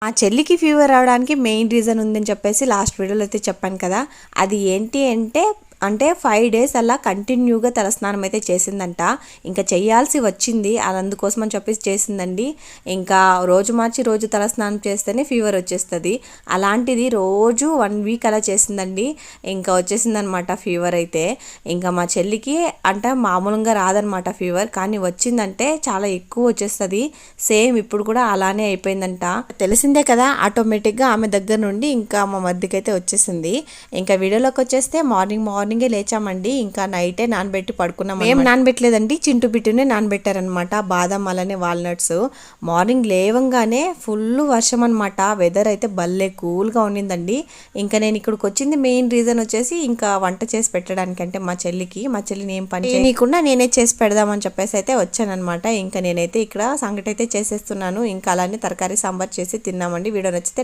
ఆ చెల్లికి ఫీవర్ రావడానికి మెయిన్ రీజన్ ఉందని చెప్పేసి లాస్ట్ వీడియోలో అయితే చెప్పాను కదా. అది ఏంటి అంటే 5 days అలా కంటిన్యూగా తలస్నానం అయితే చేసిందంట. ఇంకా చేయాల్సి వచ్చింది, అందుకోసం అని చెప్పేసి చేసిందండి. ఇంకా రోజు మార్చి రోజు తలస్నానం చేస్తేనే ఫీవర్ వచ్చేస్తుంది. అలాంటిది రోజు 1 week అలా చేసిందండి. ఇంకా వచ్చేసిందనమాట ఫీవర్ అయితే. ఇంకా మా చెల్లికి అంటే మామూలుగా రాదనమాట ఫీవర్, కానీ వచ్చిందంటే చాలా ఎక్కువ వచ్చేస్తుంది. సేమ్ ఇప్పుడు కూడా అలానే అయిపోయిందంట. తెలిసిందే కదా, ఆటోమేటిక్గా ఆమె దగ్గర నుండి ఇంకా మా మధ్యకి అయితే వచ్చేసింది. ఇంకా వీడియోలోకి వచ్చేస్తే మార్నింగే లేచామండి. ఇంకా నైటే నానబెట్టి పడుకున్నాం. ఏం నానబెట్టలేదండి, చింటు బిట్టునే నానబెట్టారనమాట, బాదం అలానే వాల్నట్స్. మార్నింగ్ లేవంగానే ఫుల్ వర్షం అనమాట. వెదర్ అయితే భలే కూల్గా ఉండిందండి. ఇంకా నేను ఇక్కడికి వచ్చింది మెయిన్ రీజన్ వచ్చేసి ఇంకా వంట చేసి పెట్టడానికి. అంటే మా చెల్లిని ఏం పని చేయకుండా నేనే చేసి పెడదామని చెప్పేసి అయితే వచ్చానమాట. ఇంకా నేనైతే ఇక్కడ సంగటి అయితే చేసేస్తున్నాను. ఇంకా అలానే తరకారీ సాంబార్ చేసి తిన్నామండి. వీడియో నచ్చితే